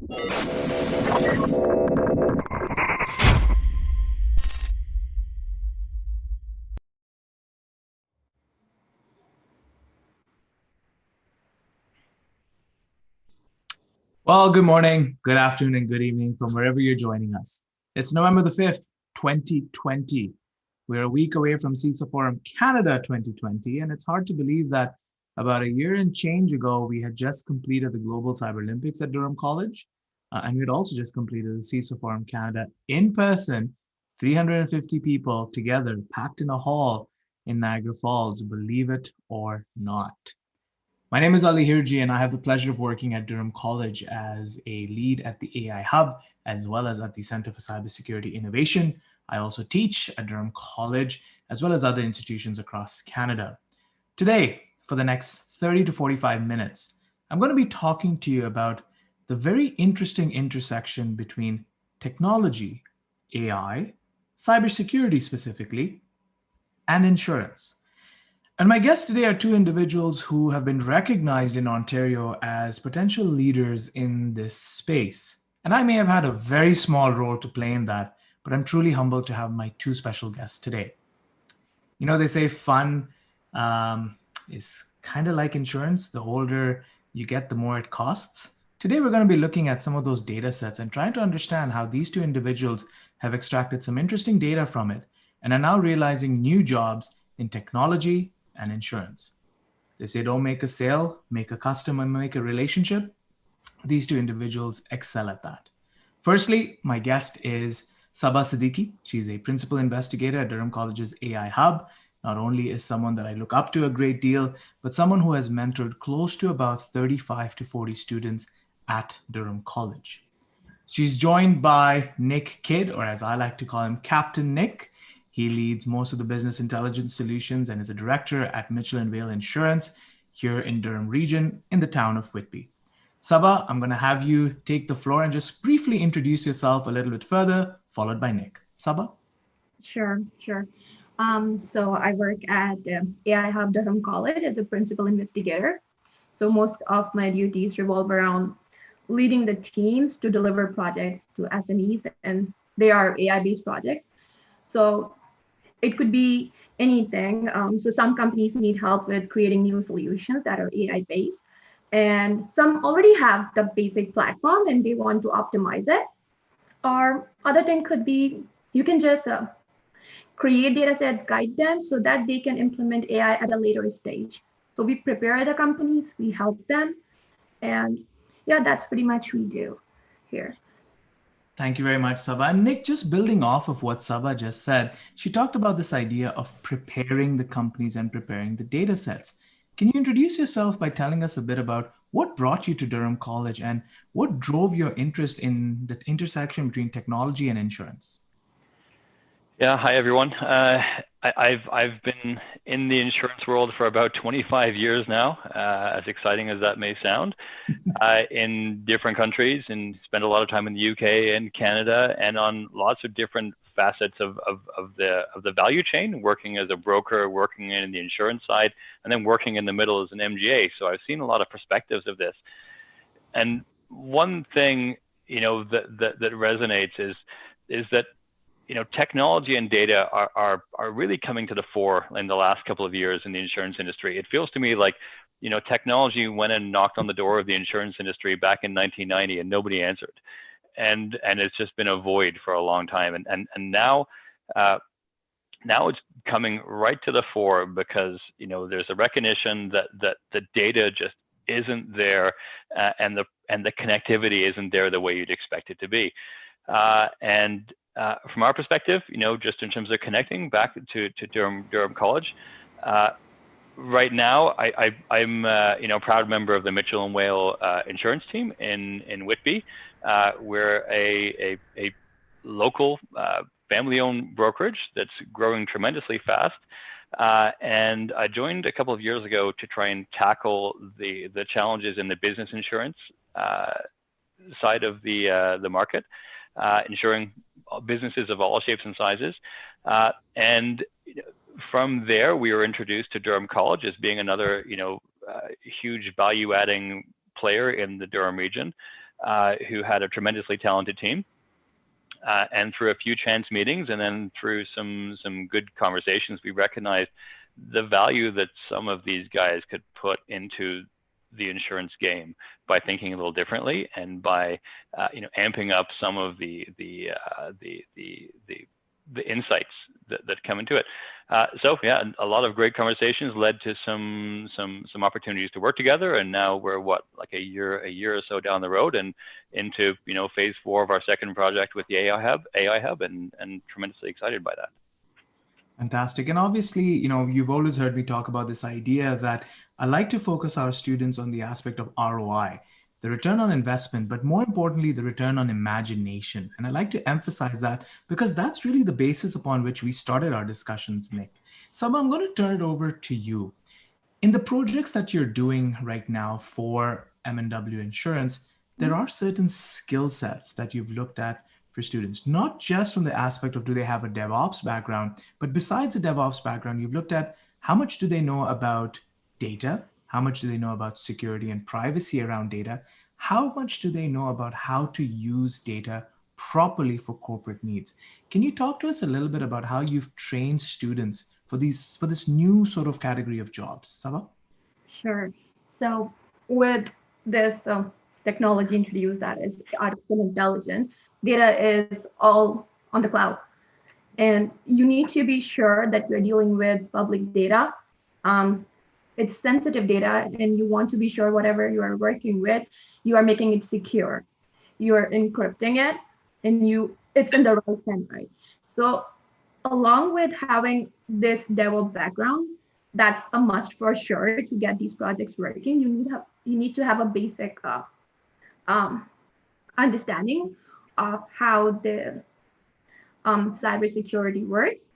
Well, good morning, good afternoon, and good evening from wherever you're joining us. It's November the 5th, 2020. We're a week away from CISA Forum Canada 2020, and it's hard to believe that about a year and change ago, we had just completed the Global Cyber Olympics at Durham College, and we had also just completed the CISA Forum Canada in person, 350 people together, packed in a hall in Niagara Falls, believe it or not. My name is Ali Hirji, and I have the pleasure of working at Durham College as a lead at the AI Hub, as well as at the Center for Cybersecurity Innovation. I also teach at Durham College, as well as other institutions across Canada. Today, for the next 30 to 45 minutes, I'm going to be talking to you about the very interesting intersection between technology, AI, cybersecurity specifically, and insurance. And my guests today are two individuals who have been recognized in Ontario as potential leaders in this space. And I may have had a very small role to play in that, but I'm truly humbled to have my two special guests today. You know, they say fun is kind of like insurance. The older you get, the more it costs. Today, we're going to be looking at some of those data sets and trying to understand how these two individuals have extracted some interesting data from it and are now realizing new jobs in technology and insurance. They say don't make a sale, make a customer, make a relationship. These two individuals excel at that. Firstly, my guest is Saba Siddiqi. She's a principal investigator at Durham College's AI Hub. Not only is someone that I look up to a great deal, but someone who has mentored close to about 35 to 40 students at Durham College. She's joined by Nick Kidd, or as I like to call him, Captain Nick. He leads most of the business intelligence solutions and is a director at Mitchell & Vale Insurance here in Durham region in the town of Whitby. Saba, I'm going to have you take the floor and just briefly introduce yourself a little bit further, followed by Nick. Saba? Sure. So I work at AI Hub Durham College as a principal investigator. So most of my duties revolve around leading the teams to deliver projects to SMEs, and they are AI-based projects. So it could be anything. So some companies need help with creating new solutions that are AI-based, and some already have the basic platform and they want to optimize it. Or other thing could be you can just create data sets, guide them so that they can implement AI at a later stage. So we prepare the companies, we help them, and yeah, that's pretty much we do here. Thank you very much, Saba. And Nick, just building off of what Saba just said, she talked about this idea of preparing the companies and preparing the data sets. Can you introduce yourself by telling us a bit about what brought you to Durham College and what drove your interest in the intersection between technology and insurance? Yeah, hi everyone. I've been in the insurance world for about 25 years now, as exciting as that may sound, in different countries, and spent a lot of time in the UK and Canada, and on lots of different facets of the value chain, working as a broker, working in the insurance side, and then working in the middle as an MGA. So I've seen a lot of perspectives of this. And one thing, that resonates is that technology and data are really coming to the fore in the last couple of years in the insurance industry. It feels to me like, technology went and knocked on the door of the insurance industry back in 1990 and nobody answered. And it's just been a void for a long time. And now it's coming right to the fore because, there's a recognition that the data just isn't there, and the connectivity isn't there the way you'd expect it to be. From our perspective, just in terms of connecting back to Durham College, right now I'm a proud member of the Mitchell and Whale insurance team in Whitby. We're a local family-owned brokerage that's growing tremendously fast. And I joined a couple of years ago to try and tackle the challenges in the business insurance side of the market, ensuring businesses of all shapes and sizes. And from there, we were introduced to Durham College as being another, huge value-adding player in the Durham region. who had a tremendously talented team. And through a few chance meetings and then through some good conversations, we recognized the value that some of these guys could put into the insurance game by thinking a little differently and by amping up some of the insights that come into it. So yeah, a lot of great conversations led to some opportunities to work together, and now we're like a year or so down the road and into phase 4 of our second project with the AI Hub, and tremendously excited by that. Fantastic. And obviously, you've always heard me talk about this idea that I like to focus our students on the aspect of ROI, the return on investment, but more importantly, the return on imagination. And I like to emphasize that because that's really the basis upon which we started our discussions, Nick. Saba, I'm going to turn it over to you. In the projects that you're doing right now for M&W Insurance, there are certain skill sets that you've looked at for students, not just from the aspect of do they have a DevOps background, but besides the DevOps background, you've looked at how much do they know about data, how much do they know about security and privacy around data, how much do they know about how to use data properly for corporate needs. Can you talk to us a little bit about how you've trained students for this new sort of category of jobs, Saba? Sure. So with this technology introduced, that is artificial intelligence, data is all on the cloud. And you need to be sure that you're dealing with public data. It's sensitive data, and you want to be sure whatever you are working with, you are making it secure. You are encrypting it, and it's in the right hand, right? So along with having this DevOps background, that's a must for sure to get these projects working. You need to have a basic um, understanding of how the cybersecurity works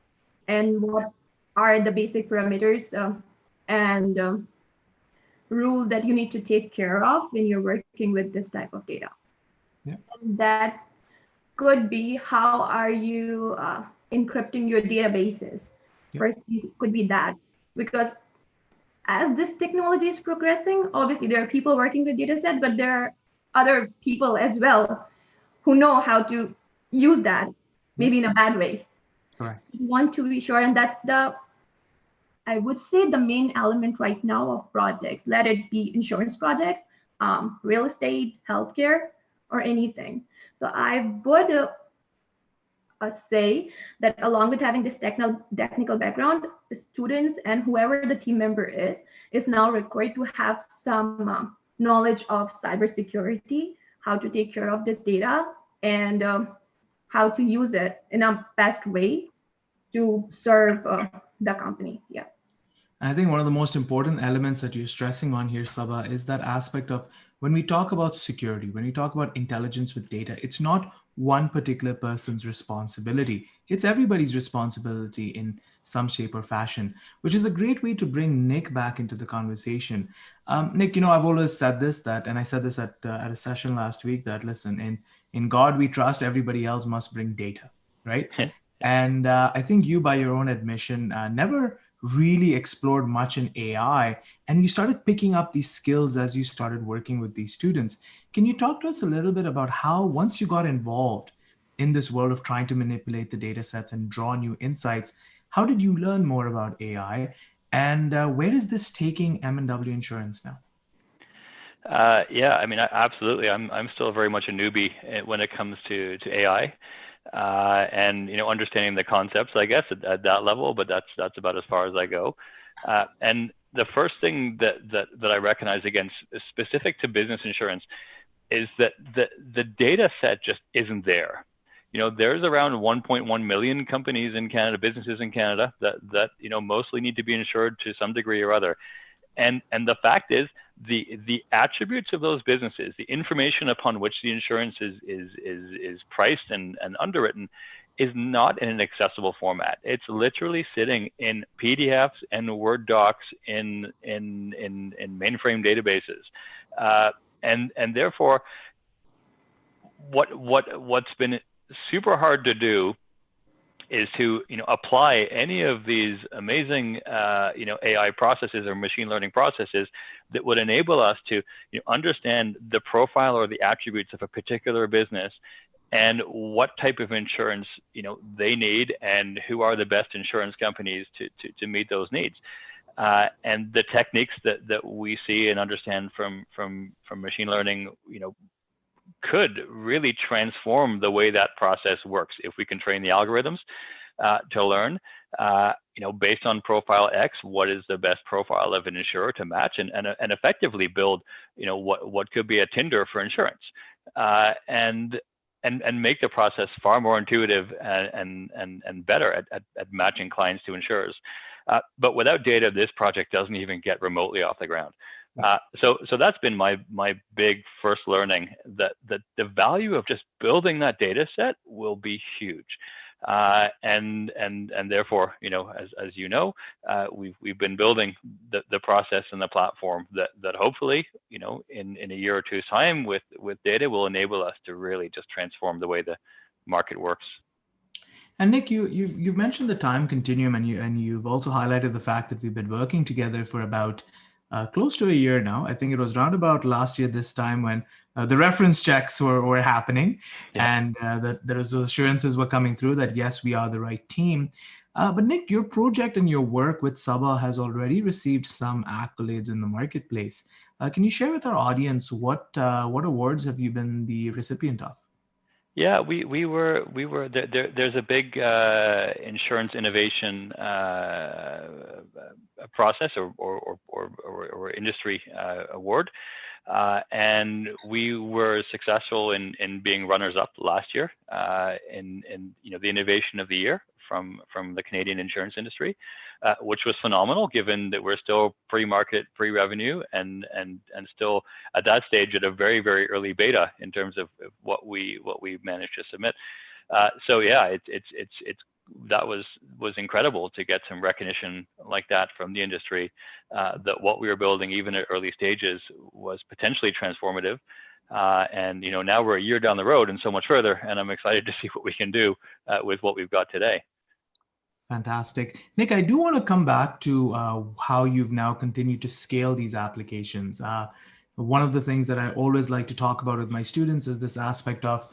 and what are the basic parameters and rules that you need to take care of when you're working with this type of data. Yeah. And that could be how are you encrypting your databases. Yeah. First, it could be that, because as this technology is progressing, obviously there are people working with data sets, but there are other people as well who know how to use that, maybe in a bad way. Correct. You want to be sure, and that's I would say the main element right now of projects, let it be insurance projects, real estate, healthcare, or anything. So I would say that along with having this technical background, the students and whoever the team member is now required to have some knowledge of cybersecurity, how to take care of this data, and how to use it in a best way to serve the company. Yeah. I think one of the most important elements that you're stressing on here, Saba, is that aspect of when we talk about security, when we talk about intelligence with data, it's not one particular person's responsibility. It's everybody's responsibility in some shape or fashion, which is a great way to bring Nick back into the conversation. Nick, I've always said this, and I said this at a session last week, that listen, in God we trust, everybody else must bring data, right? And I think you, by your own admission, never really explored much in AI, and you started picking up these skills as you started working with these students. Can you talk to us a little bit about how, once you got involved in this world of trying to manipulate the data sets and draw new insights, how did you learn more about AI, and where is this taking M&W Insurance now? Yeah, I mean, absolutely. I'm still very much a newbie when it comes to AI. And understanding the concepts, I guess, at that level, but that's about as far as I go. And the first thing that I recognize, again, specific to business insurance, is that the data set just isn't there. There's around 1.1 million companies in Canada, businesses in Canada, that mostly need to be insured to some degree or other. And the fact is, the attributes of those businesses, the information upon which the insurance is priced and underwritten, is not in an accessible format. It's literally sitting in PDFs and Word docs in mainframe databases, and therefore, what's been super hard to do is to apply any of these amazing AI processes or machine learning processes that would enable us to understand the profile or the attributes of a particular business and what type of insurance they need and who are the best insurance companies to meet those needs. And the techniques that we see and understand from machine learning, could really transform the way that process works if we can train the algorithms to learn, based on profile X, what is the best profile of an insurer to match, and effectively build, what could be a Tinder for insurance, and make the process far more intuitive and better at matching clients to insurers. But without data, this project doesn't even get remotely off the ground. So that's been my big first learning, that the value of just building that data set will be huge. And therefore, as we've been building the process and the platform that hopefully, in a year or two's time with data will enable us to really just transform the way the market works. And Nick, you've mentioned the time continuum, and you've also highlighted the fact that we've been working together for about close to a year now. I think it was around about last year this time when the reference checks were happening, and that those assurances were coming through that yes, we are the right team. But Nick, your project and your work with Saba has already received some accolades in the marketplace. Can you share with our audience what awards have you been the recipient of? Yeah, we were there's a big insurance innovation process or industry award, and we were successful in being runners up last year in the innovation of the year from the Canadian insurance industry, which was phenomenal given that we're still pre-market, pre-revenue, and still at that stage at a very, very early beta in terms of what we managed to submit. So yeah, that was incredible to get some recognition like that from the industry, that what we were building even at early stages was potentially transformative. And now we're a year down the road and so much further, and I'm excited to see what we can do with what we've got today. Fantastic. Nick, I do want to come back to how you've now continued to scale these applications. One of the things that I always like to talk about with my students is this aspect of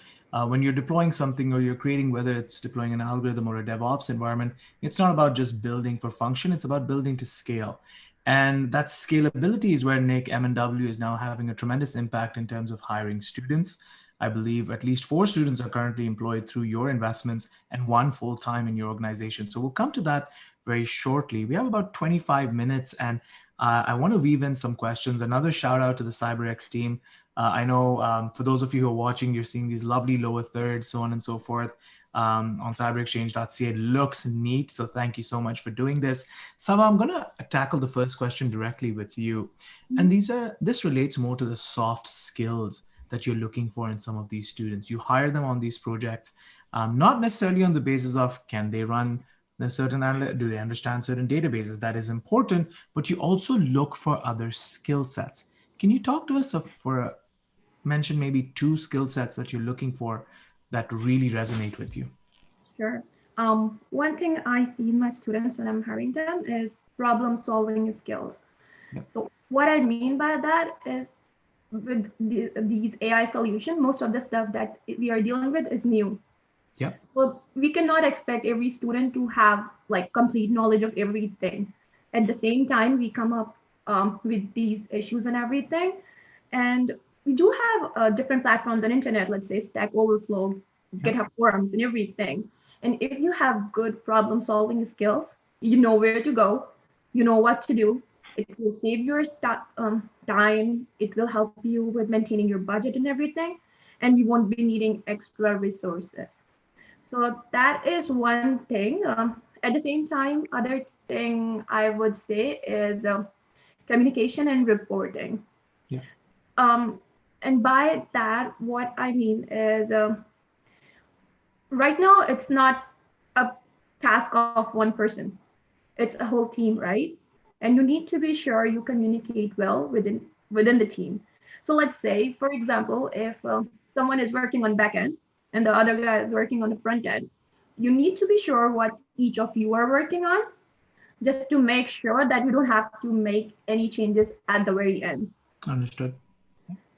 when you're deploying something or you're creating, whether it's deploying an algorithm or a DevOps environment, it's not about just building for function, it's about building to scale. And that scalability is where Nick M&W is now having a tremendous impact in terms of hiring students. I believe at least 4 students are currently employed through your investments and 1 full-time in your organization. So we'll come to that very shortly. We have about 25 minutes, and I want to weave in some questions. Another shout out to the CyberX team. I know for those of you who are watching, you're seeing these lovely lower thirds, so on and so forth on cyberexchange.ca. It looks neat. So thank you so much for doing this. Saba, I'm going to tackle the first question directly with you. And this relates more to the soft skills that you're looking for in some of these students. You hire them on these projects, not necessarily on the basis of can they run a certain do they understand certain databases? That is important, but you also look for other skill sets. Can you talk to us mention maybe 2 skill sets that you're looking for that really resonate with you? Sure. One thing I see in my students when I'm hiring them is problem solving skills. Yep. So what I mean by that is with these AI solutions, most of the stuff that we are dealing with is new. Yeah. Well, we cannot expect every student to have like complete knowledge of everything. At the same time, we come up with these issues and everything. And we do have different platforms on internet, let's say Stack Overflow, GitHub Forums and everything. And if you have good problem solving skills, you know where to go, you know what to do. It will save your time. It will help you with maintaining your budget and everything. And you won't be needing extra resources. So that is one thing. At the same time, other thing I would say is communication and reporting. Yeah. And by that, what I mean is right now, it's not a task of one person. It's a whole team, right? And you need to be sure you communicate well within the team. So let's say, for example, if someone is working on back end and the other guy is working on the front end, you need to be sure what each of you are working on, just to make sure that you don't have to make any changes at the very end. Understood.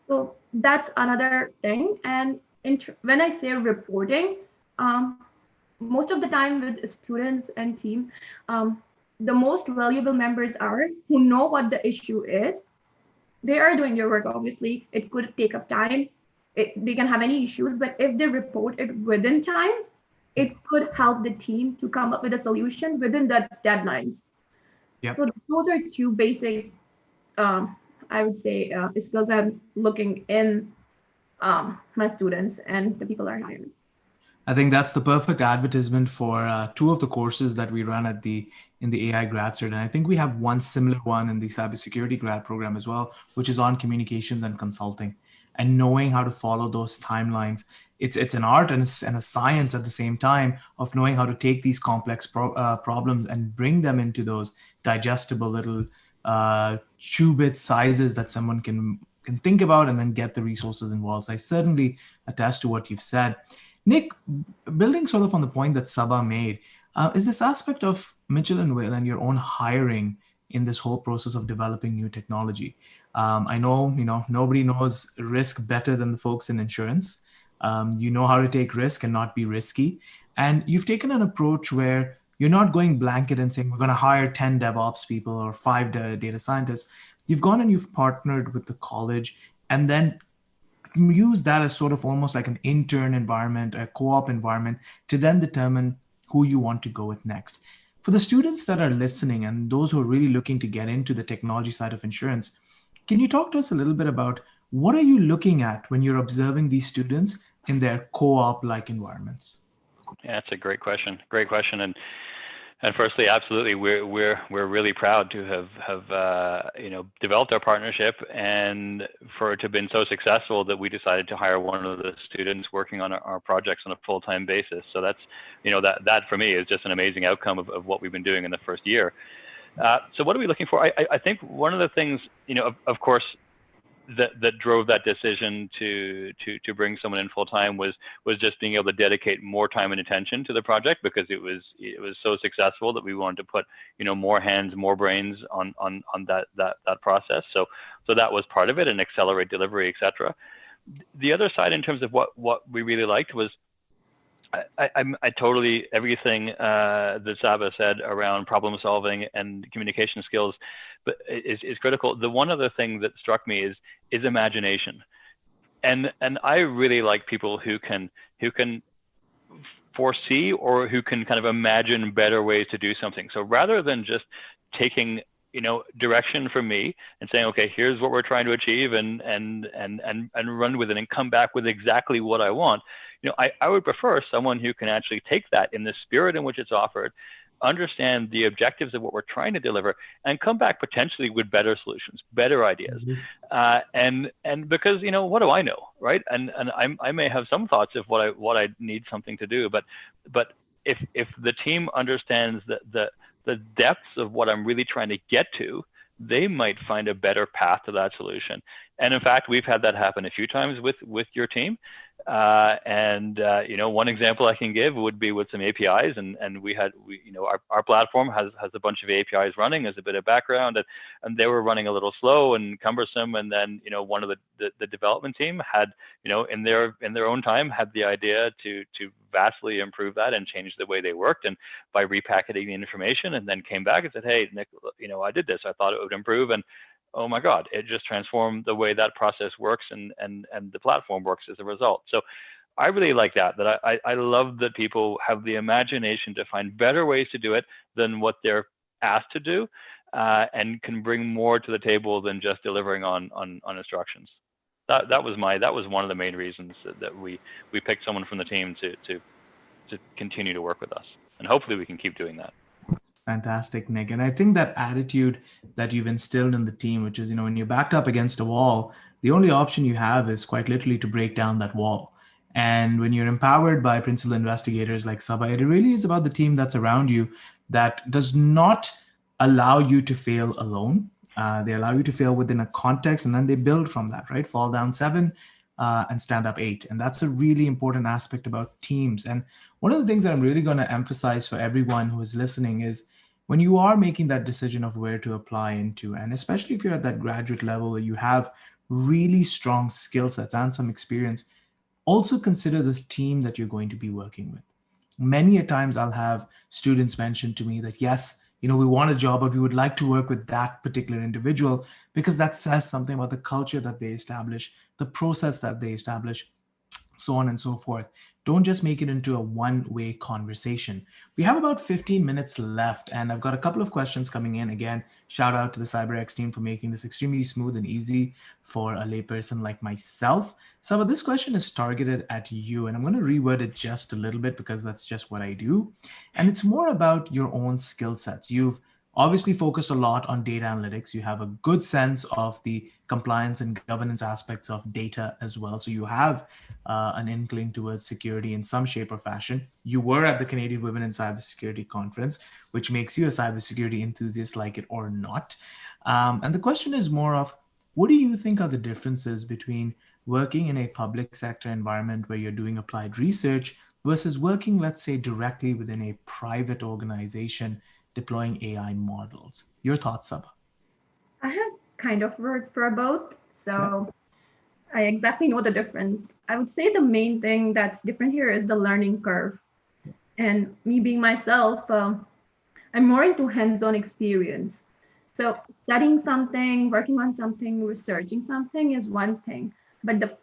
So that's another thing. And when I say reporting, um, most of the time with students and team, the most valuable members are who know what the issue is. They are doing their work. Obviously, it could take up time. They can have any issues, but if they report it within time, it could help the team to come up with a solution within the deadlines. Yep. So those are two basic, I would say, skills I'm looking in my students and the people are hiring. I think that's the perfect advertisement for two of the courses that we run at in the AI grad cert. And I think we have one similar one in the cybersecurity grad program as well, which is on communications and consulting and knowing how to follow those timelines. It's an art and a science at the same time of knowing how to take these complex problems and bring them into those digestible little chew bit sizes that someone can think about and then get the resources involved. So I certainly attest to what you've said. Nick, building sort of on the point that Saba made, is this aspect of Mitchell and Will and your own hiring in this whole process of developing new technology. I know, nobody knows risk better than the folks in insurance. You know how to take risk and not be risky. And you've taken an approach where you're not going blanket and saying, we're going to hire 10 DevOps people or 5 data scientists. You've gone and you've partnered with the college and then use that as sort of almost like an intern environment, a co-op environment to then determine who you want to go with next. For the students that are listening and those who are really looking to get into the technology side of insurance, can you talk to us a little bit about what are you looking at when you're observing these students in their co-op like environments? Yeah, that's a great question. Great question. And firstly, absolutely, we're really proud to have developed our partnership and for it to have been so successful that we decided to hire one of the students working on our projects on a full-time basis. So that's that for me is just an amazing outcome of what we've been doing in the first year. So what are we looking for? I think one of the things of course that drove that decision to bring someone in full time was just being able to dedicate more time and attention to the project because it was so successful that we wanted to put more hands, more brains on that process. So that was part of it, and accelerate delivery, etc. The other side in terms of what we really liked was I totally everything that Saba said around problem solving and communication skills, but is critical. The one other thing that struck me is imagination, and I really like people who can foresee or who can kind of imagine better ways to do something. So rather than just taking direction from me and saying, okay, here's what we're trying to achieve and run with it and come back with exactly what I want. I would prefer someone who can actually take that in the spirit in which it's offered, understand the objectives of what we're trying to deliver, and come back potentially with better solutions, better ideas. Mm-hmm. And because what do I know, right? And I may have some thoughts of what I need something to do, but if the team understands the depths of what I'm really trying to get to, they might find a better path to that solution. And in fact, we've had that happen a few times with your team. One example I can give would be with some APIs, and our platform has a bunch of APIs running as a bit of background, and they were running a little slow and cumbersome. And then one of the development team had in their own time had the idea to vastly improve that and change the way they worked, and by repackaging the information, and then came back and said, hey, Nick, I did this. I thought it would improve, and oh my God, it just transformed the way that process works and the platform works as a result. So I really like that I love that people have the imagination to find better ways to do it than what they're asked to do, and can bring more to the table than just delivering on instructions. That was one of the main reasons that we picked someone from the team to continue to work with us, and hopefully we can keep doing that. Fantastic, Nick. And I think that attitude that you've instilled in the team, which is, when you're backed up against a wall, the only option you have is quite literally to break down that wall. And when you're empowered by principal investigators like Saba, it really is about the team that's around you that does not allow you to fail alone. They allow you to fail within a context, and then they build from that, right? Fall down 7, and stand up 8. And that's a really important aspect about teams. And one of the things that I'm really going to emphasize for everyone who is listening is when you are making that decision of where to apply into, and especially if you're at that graduate level where you have really strong skill sets and some experience, also consider the team that you're going to be working with. Many a times I'll have students mention to me that, yes, we want a job, but we would like to work with that particular individual because that says something about the culture that they establish, the process that they establish, so on and so forth. Don't just make it into a one-way conversation. We have about 15 minutes left, and I've got a couple of questions coming in. Again, shout out to the CyberX team for making this extremely smooth and easy for a layperson like myself. Saba, this question is targeted at you, and I'm going to reword it just a little bit because that's just what I do. And it's more about your own skill sets. You've obviously focused a lot on data analytics. You have a good sense of the compliance and governance aspects of data as well. So you have an inkling towards security in some shape or fashion. You were at the Canadian Women in Cybersecurity Conference, which makes you a cybersecurity enthusiast, like it or not. And the question is more of, what do you think are the differences between working in a public sector environment where you're doing applied research versus working, let's say, directly within a private organization deploying AI models? Your thoughts, Saba? I have kind of worked for both, so I exactly know the difference. I would say the main thing that's different here is the learning curve. And me being myself, I'm more into hands-on experience. So studying something, working on something, researching something is one thing, but the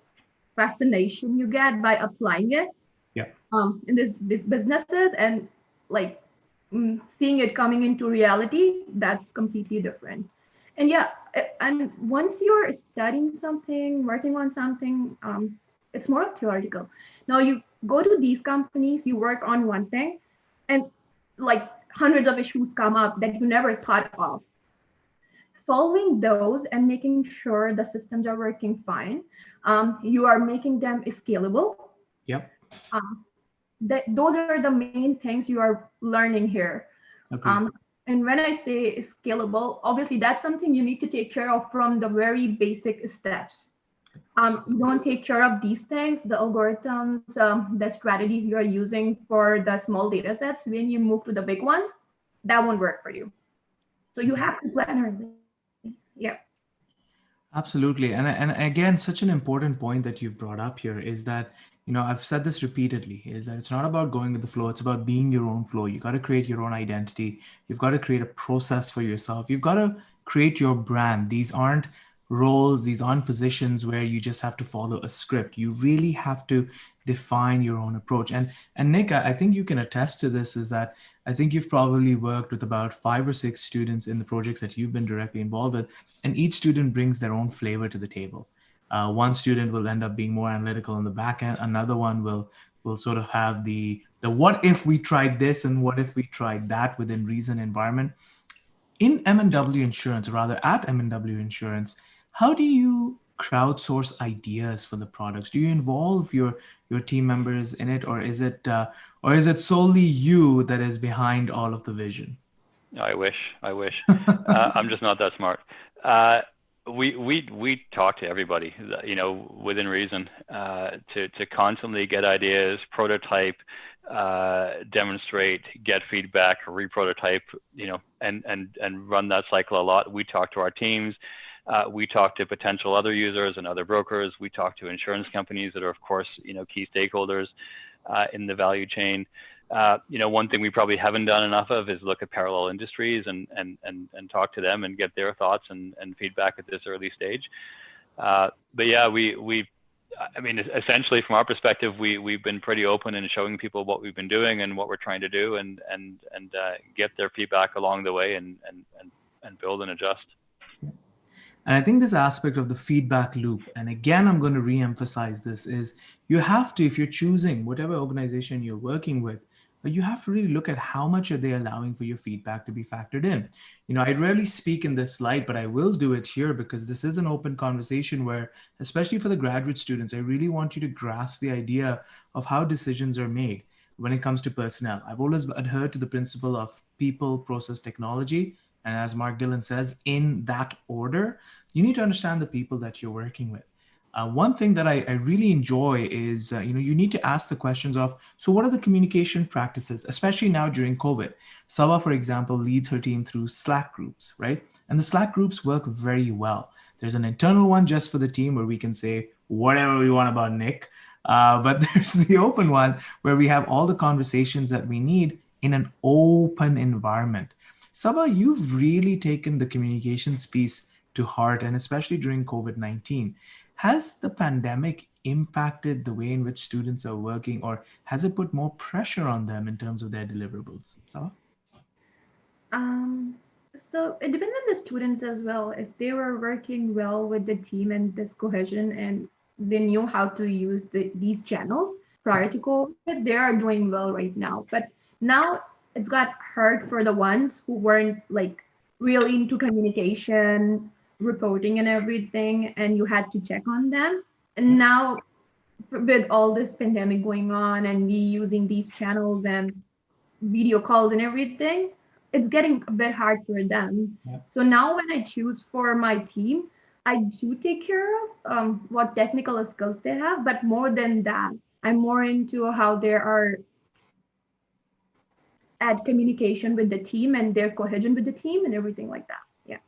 fascination you get by applying it Yeah. in this businesses and like seeing it coming into reality, that's completely different. And yeah, and once you're studying something, working on something, it's more of theoretical. Now you go to these companies, you work on one thing, and like hundreds of issues come up that you never thought of. Solving those and making sure the systems are working fine, you are making them scalable. Yep. Um, those are the main things you are learning here. Agreed. And when I say scalable, obviously that's something you need to take care of from the very basic steps. You don't take care of these things, the algorithms, the strategies you are using for the small data sets. When you move to the big ones, that won't work for you. So you have to plan early. Yeah. Absolutely. And again, such an important point that you've brought up here is that, I've said this repeatedly, is that it's not about going with the flow. It's about being your own flow. You got to create your own identity. You've got to create a process for yourself. You've got to create your brand. These aren't roles, these aren't positions where you just have to follow a script. You really have to define your own approach. And Nick, I think you can attest to this, is that I think you've probably worked with about 5 or 6 students in the projects that you've been directly involved with, and each student brings their own flavor to the table. One student will end up being more analytical on the back end. Another one will sort of have the what if we tried this and what if we tried that within reason environment. In M&W Insurance, or rather at M&W Insurance, how do you crowdsource ideas for the products? Do you involve your team members in it, or is it solely you that is behind all of the vision? I wish. I'm just not that smart. We talk to everybody, within reason, to constantly get ideas, prototype, demonstrate, get feedback, reprototype, and run that cycle a lot. We talk to our teams. We talk to potential other users and other brokers. We talk to insurance companies that are, of course, key stakeholders in the value chain. One thing we probably haven't done enough of is look at parallel industries and talk to them and get their thoughts and feedback at this early stage. But yeah, essentially from our perspective, we've been pretty open in showing people what we've been doing and what we're trying to do, and get their feedback along the way and build and adjust. And I think this aspect of the feedback loop, and again, I'm going to re-emphasize this, is you have to, if you're choosing whatever organization you're working with, you have to really look at how much are they allowing for your feedback to be factored in. I rarely speak in this slide, but I will do it here because this is an open conversation where, especially for the graduate students, I really want you to grasp the idea of how decisions are made when it comes to personnel. I've always adhered to the principle of people, process, technology. And as Mark Dillon says, in that order, you need to understand the people that you're working with. One thing that I really enjoy is, you need to ask the questions of, so what are the communication practices, especially now during COVID? Saba, for example, leads her team through Slack groups, right? And the Slack groups work very well. There's an internal one just for the team where we can say whatever we want about Nick. But there's the open one where we have all the conversations that we need in an open environment. Saba, you've really taken the communications piece to heart, and especially during COVID-19. Has the pandemic impacted the way in which students are working, or has it put more pressure on them in terms of their deliverables? Saba? Um, so it depends on the students as well. If they were working well with the team and this cohesion and they knew how to use these channels prior to COVID, they are doing well right now. But now it's got hard for the ones who weren't like really into communication, reporting and everything, and you had to check on them. And now with all this pandemic going on and we using these channels and video calls and everything, it's getting a bit hard for them. Yeah. So now when I choose for my team, I do take care of what technical skills they have, but more than that, I'm more into how they are at communication with the team and their cohesion with the team and everything like that. Yeah.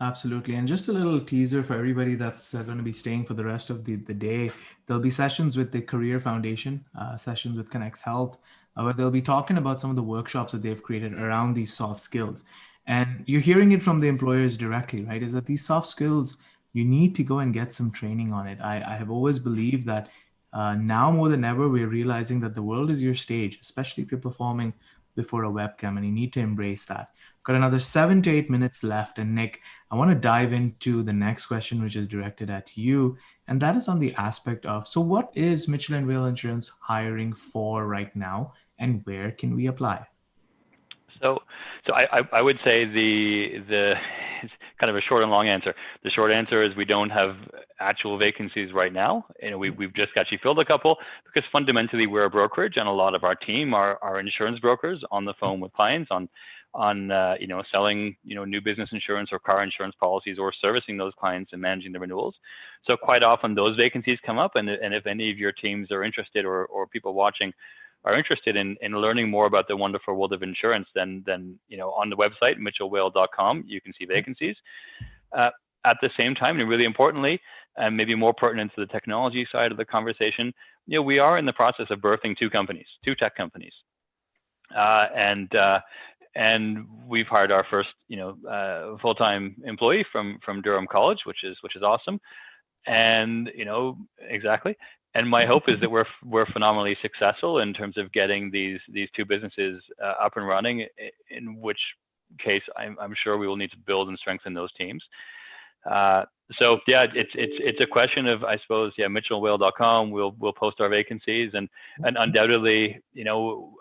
Absolutely. And just a little teaser for everybody that's going to be staying for the rest of the day. There'll be sessions with the Career Foundation, sessions with Connects Health, where they'll be talking about some of the workshops that they've created around these soft skills. And you're hearing it from the employers directly, right? Is that these soft skills, you need to go and get some training on it. I have always believed that now more than ever, we're realizing that the world is your stage, especially if you're performing before a webcam, and you need to embrace that. Got another 7 to 8 minutes left. And Nick, I want to dive into the next question, which is directed at you. And that is on the aspect of, so what is Mitchell and Whale Insurance hiring for right now? And where can we apply? So, I would say the it's kind of a short and long answer. The short answer is we don't have actual vacancies right now. We've just actually filled a couple because fundamentally we're a brokerage and a lot of our team are insurance brokers on the phone with clients on selling new business insurance or car insurance policies or servicing those clients and managing the renewals. So quite often those vacancies come up, and if any of your teams are interested or people watching are interested in learning more about the wonderful world of insurance, then on the website mitchellwhale.com you can see vacancies. At the same time, and really importantly, and maybe more pertinent to the technology side of the conversation, we are in the process of birthing two tech companies, and we've hired our first full-time employee from Durham College, which is awesome. And exactly. And my hope is that we're phenomenally successful in terms of getting these two businesses up and running. In which case, I'm sure we will need to build and strengthen those teams. So yeah, it's a question of, I suppose, mitchellwhale.com. We'll post our vacancies, and undoubtedly,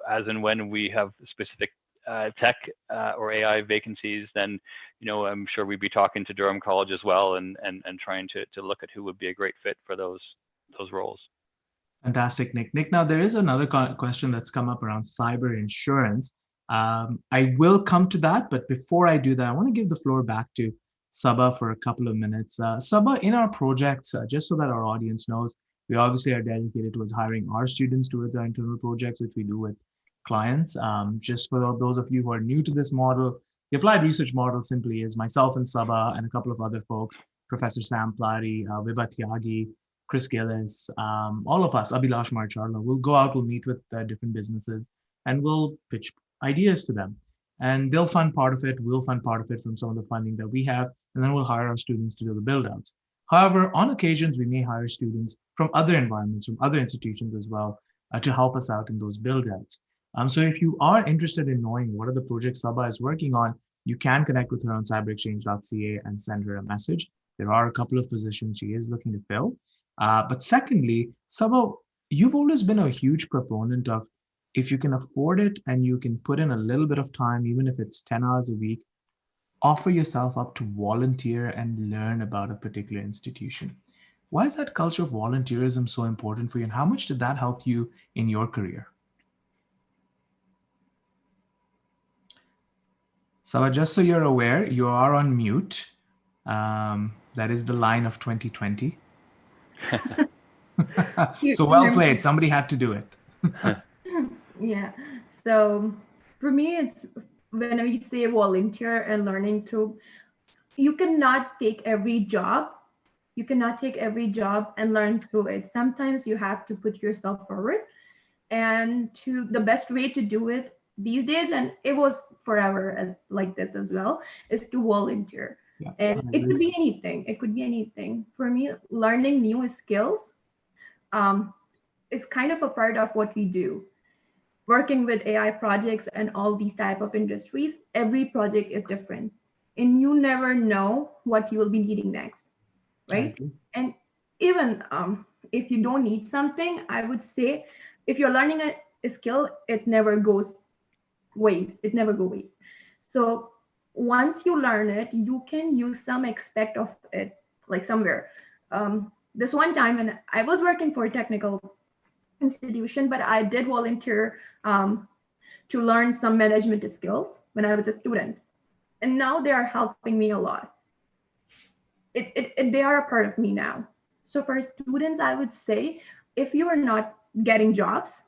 as and when we have specific tech or AI vacancies, then I'm sure we'd be talking to Durham College as well, and trying to look at who would be a great fit for those roles. Fantastic, Nick. Nick, now there is another question that's come up around cyber insurance. I will come to that, but before I do that, I want to give the floor back to Saba for a couple of minutes. Saba, in our projects, just so that our audience knows, we obviously are dedicated towards hiring our students towards our internal projects, which we do with clients. Just for those of you who are new to this model, the applied research model simply is myself and Saba and a couple of other folks, Professor Sam Plari, Vibha Tyagi, Chris Gillis, all of us, Abhilash Marcharla, we'll go out, we'll meet with different businesses, and we'll pitch ideas to them. And they'll fund part of it, we'll fund part of it from some of the funding that we have, and then we'll hire our students to do the build outs. However, on occasions, we may hire students from other environments, from other institutions as well, to help us out in those build outs. So if you are interested in knowing what are the projects Saba is working on, you can connect with her on cyberexchange.ca and send her a message. There are a couple of positions she is looking to fill. But secondly, Saba, you've always been a huge proponent of, if you can afford it and you can put in a little bit of time, even if it's 10 hours a week, offer yourself up to volunteer and learn about a particular institution. Why is that culture of volunteerism so important for you, and how much did that help you in your career? Saba, just so you're aware, you are on mute. That is the line of 2020. So well played. Somebody had to do it. Yeah. So for me, it's when we say volunteer and learning to, you cannot take every job. You cannot take every job and learn through it. Sometimes you have to put yourself forward, and to the best way to do it these days, and it was forever as like this as well, is to volunteer. Yeah, And I it could agree. be anything. It could be anything. For me, learning new skills um, is kind of a part of what we do. Working with AI projects and all these type of industries, every project is different, and you never know what you will be needing next, I right? agree. And even if you don't need something, I would say if you're learning a skill, it never goes waste. It never goes waste. So once you learn it, you can use some aspect of it, like somewhere. This one time when I was working for a technical institution, but I did volunteer to learn some management skills when I was a student. And now they are helping me a lot. They are a part of me now. So for students, I would say if you are not getting jobs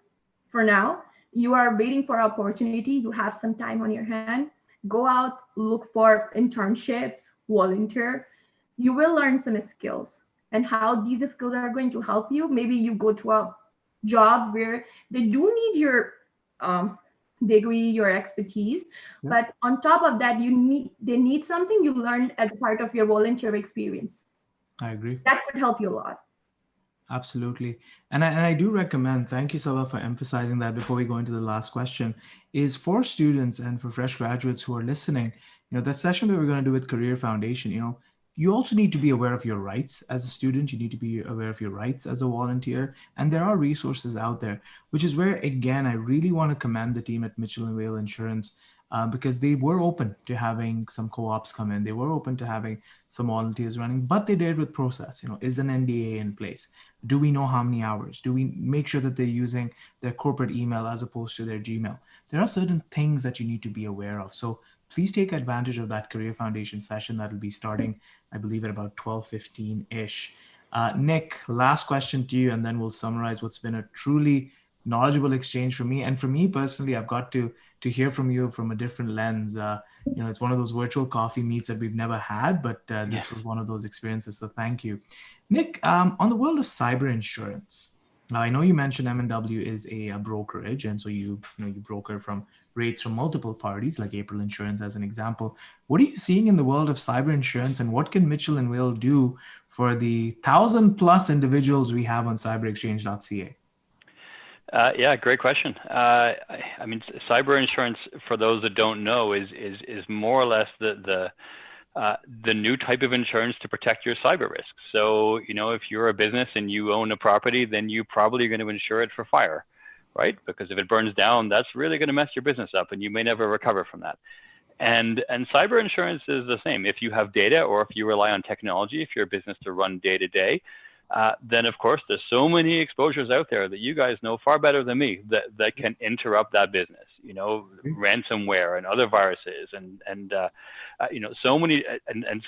for now, you are waiting for opportunity, you have some time on your hand, go out, look for internships, volunteer. You will learn some skills and how these skills are going to help you. Maybe you go to a job where they do need your um, degree, your expertise, Yep, but on top of that, they need something you learned as part of your volunteer experience. I agree. That could help you a lot. Absolutely. And I do recommend, thank you, Saba, for emphasizing that before we go into the last question, is for students and for fresh graduates who are listening, that session that we're going to do with Career Foundation, you also need to be aware of your rights as a student. You need to be aware of your rights as a volunteer. And there are resources out there, which is where, again, I really want to commend the team at Mitchell and Whale Insurance because they were open to having some co-ops come in. They were open to having some volunteers running, but they did it with process. Is an NDA in place? Do we know how many hours? Do we make sure that they're using their corporate email as opposed to their Gmail? There are certain things that you need to be aware of. So please take advantage of that Career Foundation session that will be starting, I believe, at about 12:15-ish. Nick, last question to you, and then we'll summarize what's been a truly knowledgeable exchange for me. And for me personally, I've got to hear from you from a different lens. It's one of those virtual coffee meets that we've never had, but this was one of those experiences. So thank you. Nick, on the world of cyber insurance, I know you mentioned M&W is a brokerage, and so you broker from rates from multiple parties, like April Insurance as an example. What are you seeing in the world of cyber insurance, and what can Mitchell and Will do for the 1,000+ individuals we have on cyberexchange.ca? Yeah, great question. I mean, cyber insurance, for those that don't know, is more or less the new type of insurance to protect your cyber risks. So, if you're a business and you own a property, then you probably are going to insure it for fire, right? Because if it burns down, that's really going to mess your business up, and you may never recover from that. And cyber insurance is the same. If you have data, or if you rely on technology, if you're a business to run day to day, then of course there's so many exposures out there that you guys know far better than me that can interrupt that business. Ransomware and other viruses, and so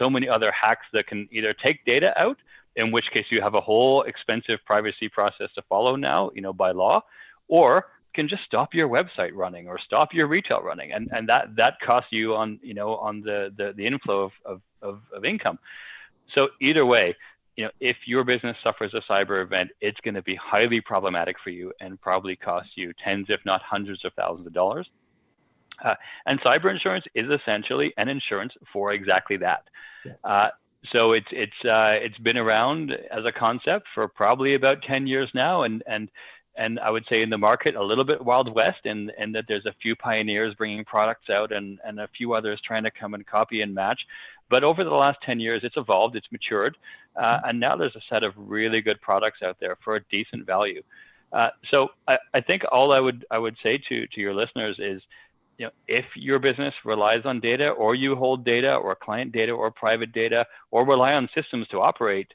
many other hacks that can either take data out, in which case you have a whole expensive privacy process to follow now, by law, or can just stop your website running or stop your retail running, and that costs you on the inflow of income. So either way, if your business suffers a cyber event, it's going to be highly problematic for you and probably cost you tens, if not hundreds of thousands of dollars. And cyber insurance is essentially an insurance for exactly that. So it's been around as a concept for probably about 10 years now, and I would say in the market a little bit Wild West, and that there's a few pioneers bringing products out and a few others trying to come and copy and match. But over the last 10 years, it's evolved, it's matured, and now there's a set of really good products out there for a decent value. So I think all I would say to your listeners is, if your business relies on data, or you hold data or client data or private data, or rely on systems to operate,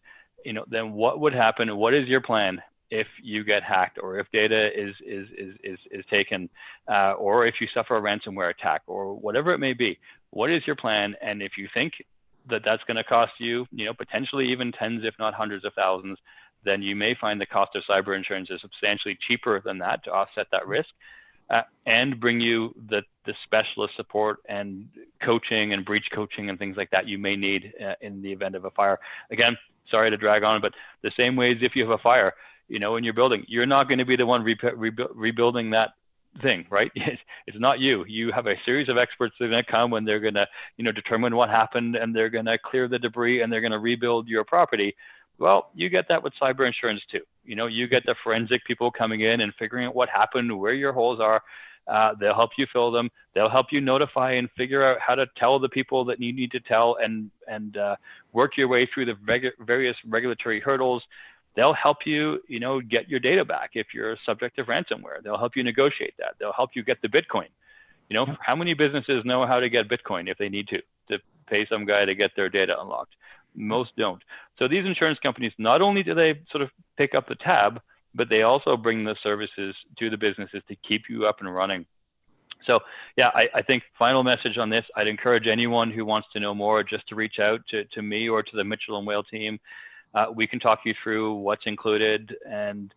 then what would happen? What is your plan if you get hacked, or if data is taken, or if you suffer a ransomware attack, or whatever it may be? What is your plan? And if you think that that's going to cost you, potentially even tens, if not hundreds of thousands, then you may find the cost of cyber insurance is substantially cheaper than that to offset that risk, and bring you the specialist support and coaching and breach coaching and things like that you may need in the event of a fire. Again, sorry to drag on, but the same way as if you have a fire, in your building, you're not going to be the one rebuilding that thing, right? It's not you. You have a series of experts that are going to come and they're going to, determine what happened, and they're going to clear the debris, and they're going to rebuild your property. Well, you get that with cyber insurance too. You get the forensic people coming in and figuring out what happened, where your holes are. They'll help you fill them. They'll help you notify and figure out how to tell the people that you need to tell, and work your way through the various regulatory hurdles. They'll help you, get your data back if you're subject of ransomware. They'll help you negotiate that. They'll help you get the Bitcoin. How many businesses know how to get Bitcoin if they need to pay some guy to get their data unlocked? Most don't. So these insurance companies, not only do they sort of pick up the tab, but they also bring the services to the businesses to keep you up and running. So yeah, I think final message on this, I'd encourage anyone who wants to know more just to reach out to me or to the Mitchell and Whale team. We can talk you through what's included and,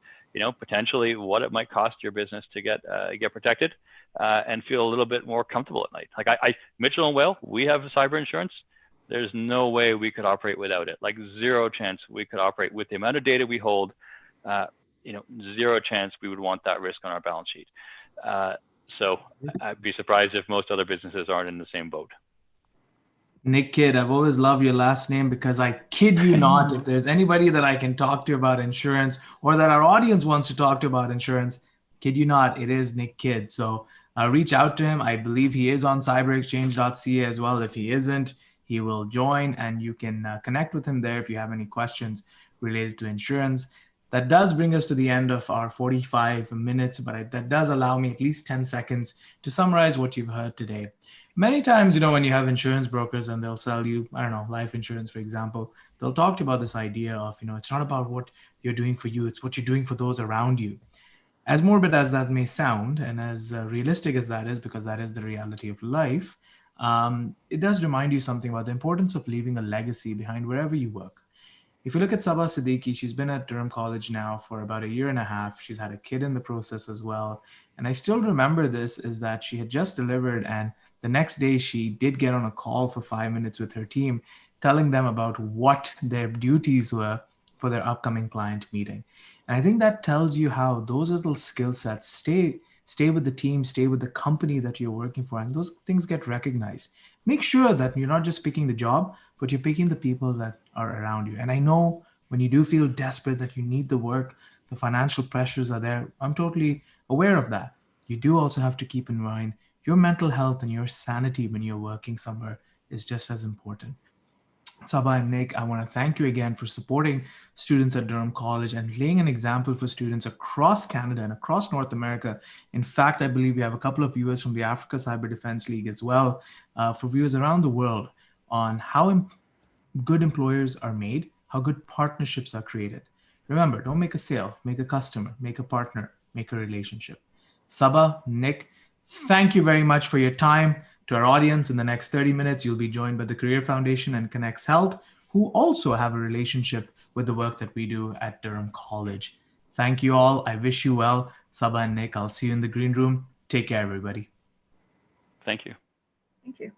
potentially what it might cost your business to get protected and feel a little bit more comfortable at night. Like Mitchell and Whale, we have cyber insurance. There's no way we could operate without it. Like zero chance we could operate with the amount of data we hold. Zero chance we would want that risk on our balance sheet. So I'd be surprised if most other businesses aren't in the same boat. Nick Kidd, I've always loved your last name because I kid you not, if there's anybody that I can talk to about insurance or that our audience wants to talk to about insurance, kid you not, it is Nick Kidd. So reach out to him. I believe he is on cyberexchange.ca as well. If he isn't, he will join, and you can connect with him there if you have any questions related to insurance. That does bring us to the end of our 45 minutes, but that does allow me at least 10 seconds to summarize what you've heard today. Many times, when you have insurance brokers and they'll sell you, I don't know, life insurance, for example, they'll talk to you about this idea of, it's not about what you're doing for you, it's what you're doing for those around you. As morbid as that may sound, and as realistic as that is, because that is the reality of life, it does remind you something about the importance of leaving a legacy behind wherever you work. If you look at Saba Siddiqi, she's been at Durham College now for about a year and a half. She's had a kid in the process as well. And I still remember this, is that she had just delivered, and the next day she did get on a call for 5 minutes with her team, telling them about what their duties were for their upcoming client meeting. And I think that tells you how those little skill sets stay with the team, stay with the company that you're working for, and those things get recognized. Make sure that you're not just picking the job, but you're picking the people that are around you. And I know when you do feel desperate that you need the work, the financial pressures are there. I'm totally aware of that. You do also have to keep in mind your mental health and your sanity when you're working somewhere is just as important. Saba and Nick, I want to thank you again for supporting students at Durham College and laying an example for students across Canada and across North America. In fact, I believe we have a couple of viewers from the Africa Cyber Defense League as well, for viewers around the world on how good employers are made, how good partnerships are created. Remember, don't make a sale, make a customer, make a partner, make a relationship. Saba, Nick, thank you very much for your time. To our audience, in the next 30 minutes, you'll be joined by the Career Foundation and Connects Health, who also have a relationship with the work that we do at Durham College. Thank you all. I wish you well. Saba and Nick, I'll see you in the green room. Take care, everybody. Thank you. Thank you.